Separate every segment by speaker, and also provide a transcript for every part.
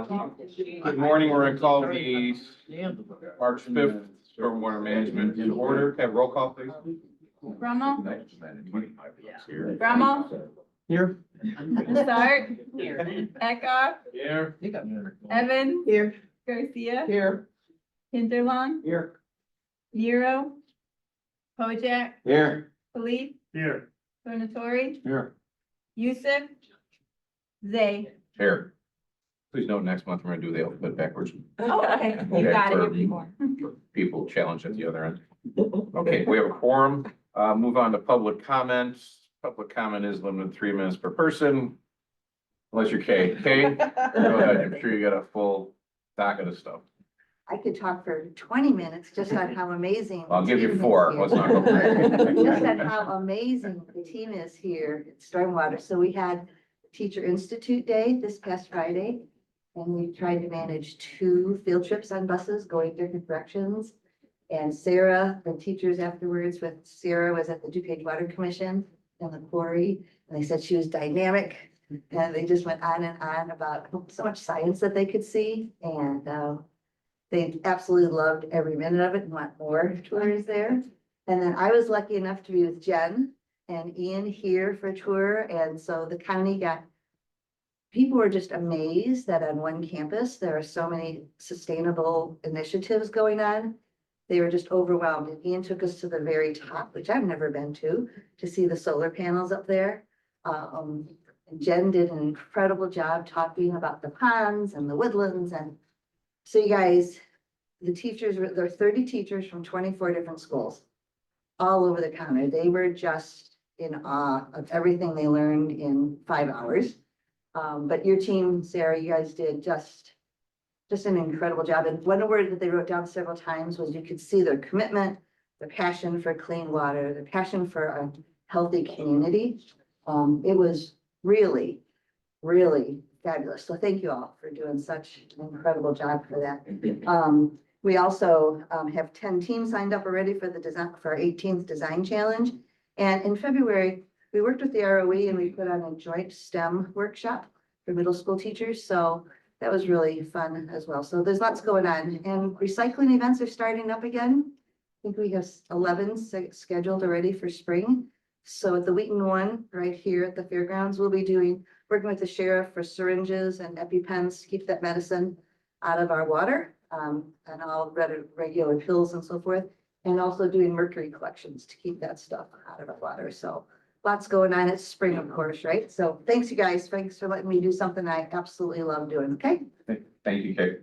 Speaker 1: Good morning, we're gonna call the March 5th Stormwater Management in order. Have roll call, please.
Speaker 2: Brummel. Brummel.
Speaker 3: Here.
Speaker 2: Start. Eckhoff.
Speaker 1: Here.
Speaker 2: Evans.
Speaker 3: Here.
Speaker 2: Garcia.
Speaker 3: Here.
Speaker 2: Kinderlong.
Speaker 3: Here.
Speaker 2: Nero. Pojek.
Speaker 3: Here.
Speaker 2: Philippe.
Speaker 3: Here.
Speaker 2: Tornatori.
Speaker 3: Here.
Speaker 2: Yusuf. Zay.
Speaker 1: Here. Please note, next month, we're gonna do the alphabet backwards.
Speaker 2: Oh, okay. You got it. You're before.
Speaker 1: People challenge at the other end. Okay, we have a quorum. Move on to public comments. Public comment is limited to 3 minutes per person. Unless you're Kay. Kay, go ahead. I'm sure you got a full docket of stuff.
Speaker 4: I could talk for 20 minutes just on how amazing.
Speaker 1: I'll give
Speaker 4: the
Speaker 1: you
Speaker 4: team
Speaker 1: 4.
Speaker 4: is
Speaker 1: Let's
Speaker 4: here.
Speaker 1: not go crazy.
Speaker 4: Just on how amazing the team is here at Stormwater. So we had Teacher Institute Day this past Friday. And we tried to manage 2 field trips on buses going different directions. And Sarah, the teachers afterwards with Sarah was at the DuPage Water Commission in the quarry. And they said she was dynamic. And they just went on and on about so much science that they could see. And they absolutely loved every minute of it and want more tours there. And then I was lucky enough to be with Jen and Ian here for a tour. And so the county got, people were just amazed that on one campus, there are so many sustainable initiatives going on. They were just overwhelmed. And Ian took us to the very top, which I've never been to see the solar panels up there. And Jen did an incredible job talking about the ponds and the woodlands. And so you guys, the teachers, there are 30 teachers from 24 different schools all over the county. They were just in awe of everything they learned in 5 hours. But your team, Sarah, you guys did just an incredible job. And one word that they wrote down several times was you could see their commitment, their passion for clean water, their passion for a healthy community. It was really, really fabulous. So thank you all for doing such an incredible job for that. We also have 10 teams signed up already for the design, for our 18th design challenge. And in February, we worked with the ROE and we put on a joint STEM workshop for middle school teachers. So that was really fun as well. So there's lots going on, and recycling events are starting up again. I think we have 11 scheduled already for spring. So at the Wheaton one right here at the fairgrounds, we'll be working with the sheriff for syringes and EpiPens to keep that medicine out of our water, and all regular pills and so forth. And also doing mercury collections to keep that stuff out of our water. So lots going on. It's spring, of course, right? So thanks, you guys. Thanks for letting me do something I absolutely love doing. Okay.
Speaker 1: Thank you, Kate.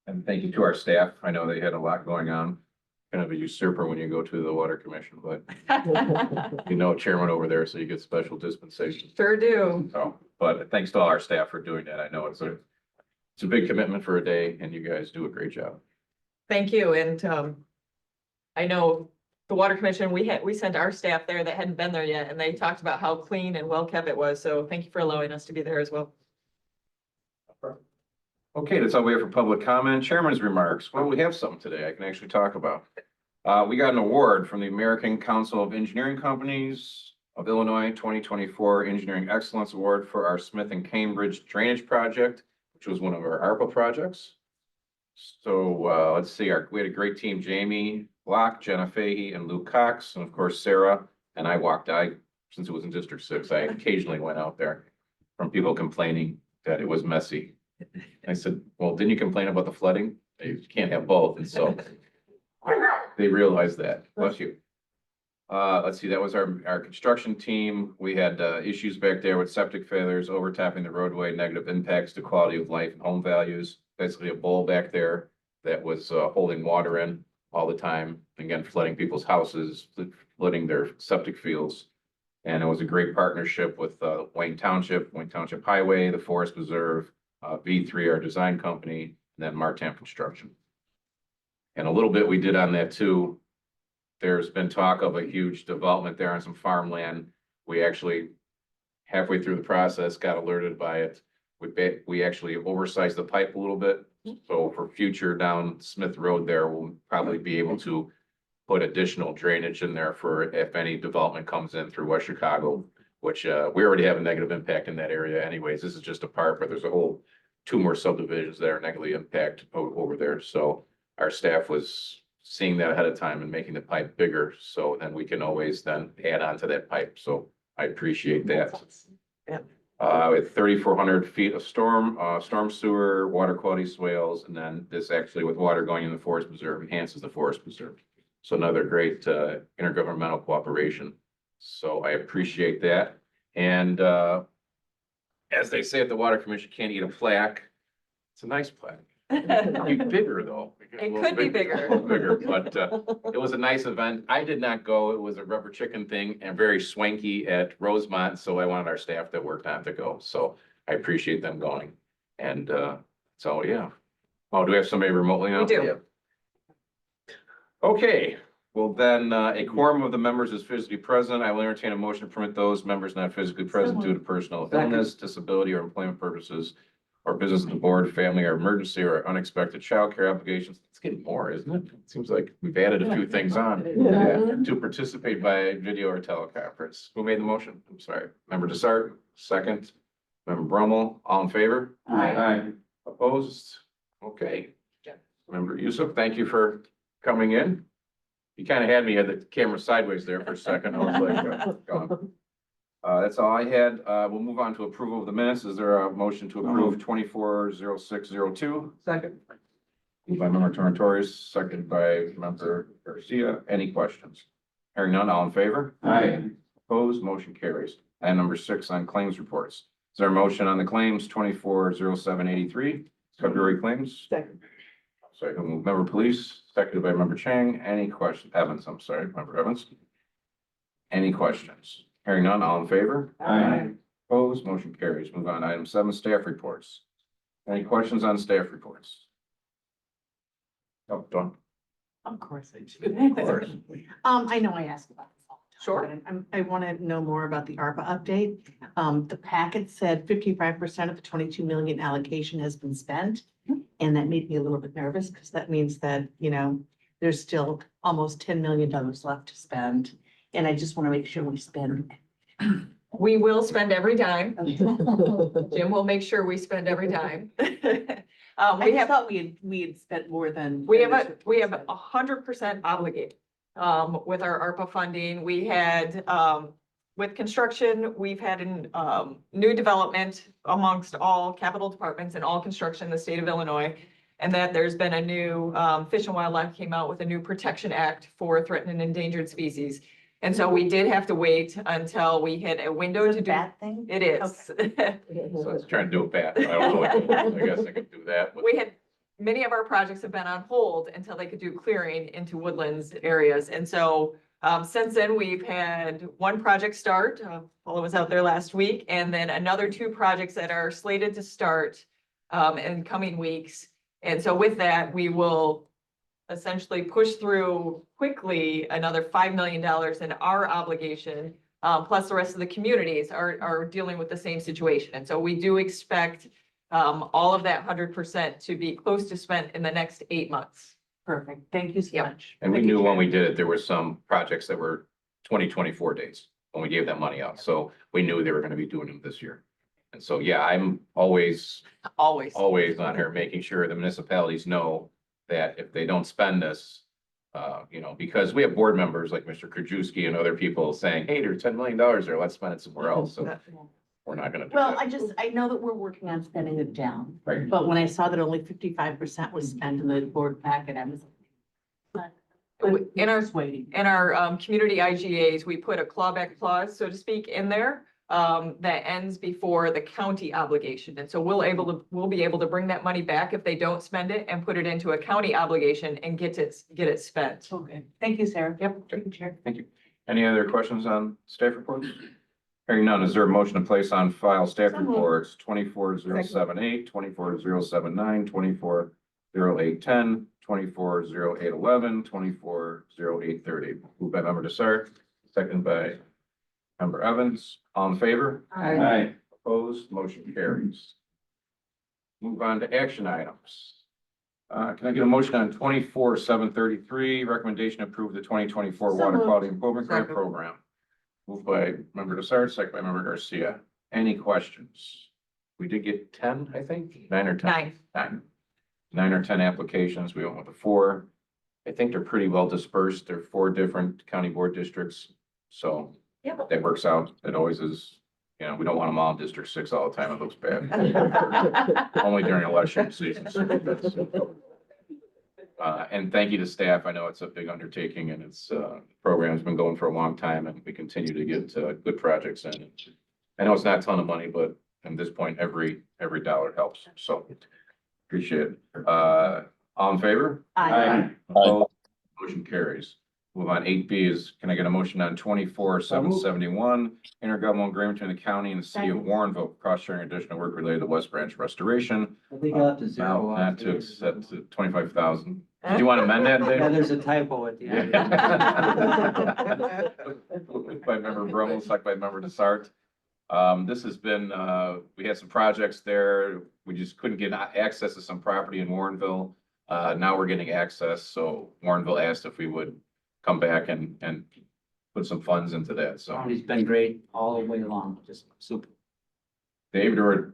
Speaker 1: And thank you to our staff. I know they had a lot going on. Kind of a usurper when you go to the water commission, but you know, chairman over there, so you get special dispensation.
Speaker 5: Sure do.
Speaker 1: So, but thanks to all our staff for doing that. I know it's a big commitment for a day, and you guys do a great job.
Speaker 5: Thank you. And I know the water commission, we sent our staff there that hadn't been there yet, and they talked about how clean and well kept it was. So thank you for allowing us to be there as well.
Speaker 1: Okay, that's all we have for public comment. Chairman's remarks. Well, we have something today I can actually talk about. We got an award from the American Council of Engineering Companies of Illinois 2024 Engineering Excellence Award for our Smith and Cambridge Drainage Project, which was one of our ARPA projects. So let's see, we had a great team, Jamie Block, Jenna Fahey, and Luke Cox, and of course, Sarah. And since it was in District 6, I occasionally went out there from people complaining that it was messy. I said, well, didn't you complain about the flooding? You can't have both. And so they realized that. Bless you. Let's see, that was our construction team. We had issues back there with septic failures, overtopping the roadway, negative impacts to quality of life and home values. Basically a bowl back there that was holding water in all the time. Again, flooding people's houses, flooding their septic fields. And it was a great partnership with Wayne Township Highway, the Forest Preserve, V3, our design company, and then Martam Construction. And a little bit we did on that too. There's been talk of a huge development there on some farmland. We actually, halfway through the process, got alerted by it. We actually oversized the pipe a little bit. So for future down Smith Road there, we'll probably be able to put additional drainage in there for if any development comes in through West Chicago, which we already have a negative impact in that area anyways. This is just a part, but there's a whole two more subdivisions that are negatively impacted over there. So our staff was seeing that ahead of time and making the pipe bigger. So then we can always then add on to that pipe. So I appreciate that. With 3,400 feet of storm sewer, water quality swales, and then this actually with water going in the forest preserve enhances the forest preserve. So another great intergovernmental cooperation. So I appreciate that. And as they say at the Water Commission, can't eat a plaque. It's a nice plaque. It'd be bigger though.
Speaker 5: It could be bigger.
Speaker 1: A little bigger, but it was a nice event. I did not go. It was a rubber chicken thing and very swanky at Rosemont. So I wanted our staff that worked on it to go. So I appreciate them going. And so, yeah. Oh, do we have somebody remotely now?
Speaker 5: We do.
Speaker 1: Okay, well then, a quorum of the members is physically present. I will entertain a motion to permit those members not physically present due to personal illness, disability, or employment purposes, or business of the board, family, or emergency, or unexpected childcare obligations. It's getting more, isn't it? It seems like we've added a few things on. To participate by video or teleconference. Who made the motion? I'm sorry. Member Desart, second. Member Brummel, all in favor?
Speaker 2: Aye.
Speaker 1: Opposed? Okay. Member Yusuf, thank you for coming in. You kind of had me at the camera sideways there for a second. I was like, gone. That's all I had. We'll move on to approval of the minutes. Is there a motion to approve 240602?
Speaker 3: Second.
Speaker 1: Moved by member Torrentori's, seconded by member Garcia. Any questions? Hearing none, all in favor?
Speaker 3: Aye.
Speaker 1: Opposed, motion carries. And number 6 on claims reports. Is there a motion on the claims 240783, February claims?
Speaker 3: Second.
Speaker 1: Sorry, member police, seconded by member Chang. Any questions? Evans, I'm sorry, member Evans. Any questions? Hearing none, all in favor?
Speaker 3: Aye.
Speaker 1: Opposed, motion carries. Move on to item 7, staff reports. Any questions on staff reports? Oh, Dawn.
Speaker 6: Of course I do.
Speaker 1: Of course.
Speaker 6: I know I ask about this all the time.
Speaker 5: Sure.
Speaker 6: but I want to know more about the ARPA update. The packet said 55% of the 22 million allocation has been spent. And that made me a little bit nervous because that means that, there's still almost $10 million left to spend. And I just want to make sure we spend.
Speaker 5: We will spend every dime. Jim will make sure we spend every dime.
Speaker 6: I
Speaker 5: We
Speaker 6: just
Speaker 5: have,
Speaker 6: thought we had spent more than.
Speaker 5: we have 100% obligated, with our ARPA funding. We had, with construction, we've had an, new development amongst all capital departments and all construction in the state of Illinois. And that there's been a new, Fish and Wildlife came out with a new Protection Act for threatened and endangered species. And so we did have to wait until we hit a window to do.
Speaker 6: Bad thing?
Speaker 5: It is.
Speaker 1: So it's trying to do it bad. I don't know. I guess I could do that. but-
Speaker 5: We had, many of our projects have been on hold until they could do clearing into woodlands areas. And so, since then, we've had one project start, well, it was out there last week, and then another 2 projects that are slated to start, in coming weeks. And so with that, we will essentially push through quickly another $5 million in our obligation. Plus the rest of the communities are dealing with the same situation. And so we do expect, all of that 100% to be close to spent in the next 8 months.
Speaker 6: Perfect. Thank you so
Speaker 5: Yep.
Speaker 6: much.
Speaker 1: And we knew when we did it, there were some projects that were 2024 dates when we gave that money out. So we knew they were going to be doing them this year. And so, yeah, I'm always
Speaker 5: Always.
Speaker 1: on here making sure the municipalities know that if they don't spend this, because we have board members like Mr. Krajewski and other people saying, hey, there's $10 million there, let's spend it somewhere else. So we're not gonna do
Speaker 6: Well,
Speaker 1: that.
Speaker 6: I know that we're working on spending it down,
Speaker 1: Right.
Speaker 6: but when I saw that only 55% was spent in the board packet, I was.
Speaker 5: In our-
Speaker 6: Just waiting.
Speaker 5: In our community IGAs, we put a clawback clause, so to speak, in there that ends before the county obligation. And so we'll be able to bring that money back if they don't spend it and put it into a county obligation and get it spent.
Speaker 6: Okay, thank you, Sarah.
Speaker 5: Yep.
Speaker 6: Thank you, Chair.
Speaker 1: Thank you. Any other questions on staff reports? Hearing none, is there a motion to place on file staff
Speaker 6: So moved.
Speaker 1: reports 24078, 24079, 2408010, 2408011, 2408030? Moved by member Desart, seconded by member Evans. All in favor?
Speaker 3: Aye.
Speaker 1: Opposed, motion carries. Move on to action items. Can I get a motion on 24733, recommendation to approve the 2024
Speaker 6: So
Speaker 1: Water
Speaker 6: moved.
Speaker 1: Quality Improvement Grant
Speaker 5: Second.
Speaker 1: Program? Moved by member Desart, second by member Garcia. Any questions? we did get 10, I think, 9 or 10.
Speaker 5: 9.
Speaker 1: 9. 9 or 10 applications. We went with the 4. I think they're pretty well dispersed. They're 4 different county board districts. So
Speaker 5: Yep.
Speaker 1: that works out. It always is, you know, we don't want them all in District 6 all the time. It looks bad. Only during election season. And thank you to staff. I know it's a big undertaking and it's, program's been going for a long time and we continue to get, good projects in. I know it's not a ton of money, but at this point, every dollar helps. So appreciate it. All in favor?
Speaker 6: Aye.
Speaker 1: Opposed? Motion carries. Move on. 8B is, can I get a motion on 24,771 intergovernmental agreement between the county and the city of Warrenville, cross-sharing additional work related to West Branch restoration?
Speaker 3: I think I'll have to zero.
Speaker 1: Amount not to accept 25,000. Did you want to amend that,
Speaker 3: Yeah,
Speaker 1: Dave?
Speaker 3: there's a typo at the end.
Speaker 1: Moved by member Brumel, second by member Desart. This has been, we had some projects there. We just couldn't get access to some property in Warrenville. Now we're getting access, so Warrenville asked if we would come back and put some funds into that, so.
Speaker 3: He's been great all the way along, just super.
Speaker 1: Dave, there were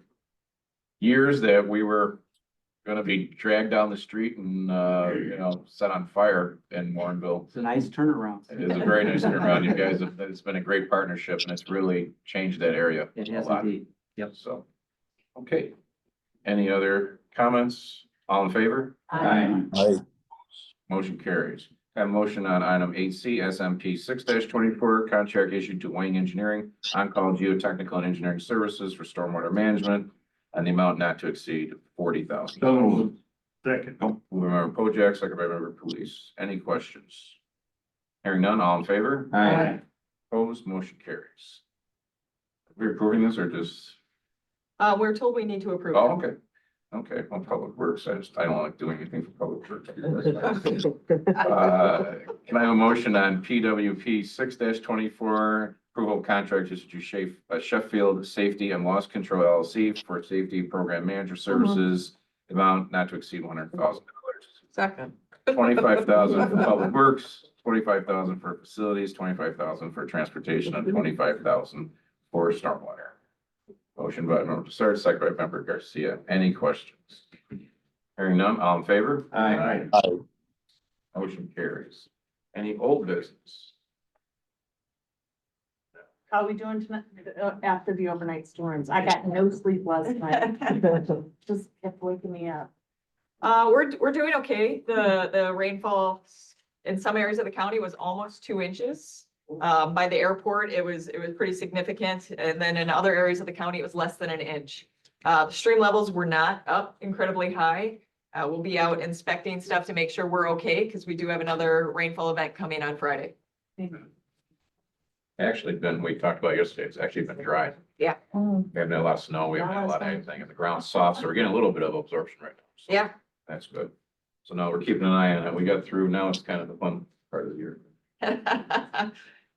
Speaker 1: years that we were gonna be dragged down the street and, you know, set on fire in Warrenville.
Speaker 3: It's a nice turnaround.
Speaker 1: It is a very nice turnaround. You guys have, it's been a great partnership and it's really changed that area.
Speaker 3: It
Speaker 1: a
Speaker 3: has
Speaker 1: lot.
Speaker 3: indeed. Yep.
Speaker 1: So, okay. Any other comments? All in favor?
Speaker 3: Aye.
Speaker 1: Motion carries. Have a motion on item 8C, SMP 6-24, contract issued to Wayne Engineering, on-call geotechnical and engineering services for stormwater management, and the amount not to exceed 40,000.
Speaker 7: Second.
Speaker 1: Moved by member Pojek, second by member Police. Any questions? Hearing none, all in favor?
Speaker 3: Aye.
Speaker 1: Opposed, motion carries. Are we approving this or just?
Speaker 5: We're told we need to approve.
Speaker 1: Oh,
Speaker 5: it.
Speaker 1: okay. Okay, well, Public Works, I don't like doing anything for Public Works. Can I have a motion on PWP 6-24, approval of contract to Sheffield Safety and Loss Control LLC for safety program manager services, amount not to exceed $100,000.
Speaker 5: Second.
Speaker 1: 25,000 for Public Works, 25,000 for facilities, 25,000 for transportation, and 25,000 for stormwater. Motion by member Desart, second by member Garcia. Any questions? Hearing none, all in favor?
Speaker 3: Aye.
Speaker 1: Motion carries. Any old business?
Speaker 6: How are we doing tonight, after the overnight storms? I got no sleep last night. Just kept waking me up.
Speaker 5: We're doing okay. The rainfall in some areas of the county was almost 2 inches. By the airport, it was pretty significant. And then in other areas of the county, it was less than 1 inch. The stream levels were not up incredibly high. We'll be out inspecting stuff to make sure we're okay, because we do have another rainfall event coming on Friday.
Speaker 1: Actually been, we talked about yesterday, it's actually been dry. We haven't had a lot of snow, we haven't had a lot of anything, and the ground's soft, so we're getting a little bit of absorption right now. So
Speaker 5: Yeah.
Speaker 1: that's good. So now we're keeping an eye on it. We got through, now it's kind of the fun part of the year.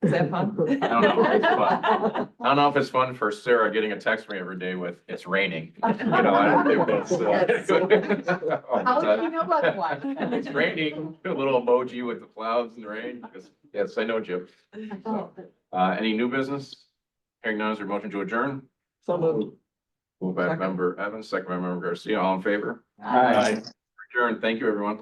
Speaker 5: Is that fun?
Speaker 1: I don't know if it's fun. I don't know if it's fun for Sarah getting a text from me every day with, it's raining. You know, I don't think that's.
Speaker 6: How do you know about what?
Speaker 1: It's raining, a little emoji with the clouds and the rain. Yes, I know, Jim. So, any new business? Hearing none, is there a motion to adjourn?
Speaker 3: So moved.
Speaker 1: Moved by member Evans, second by member Garcia, all in favor?
Speaker 3: Aye.
Speaker 1: Adjourn. Thank you, everyone.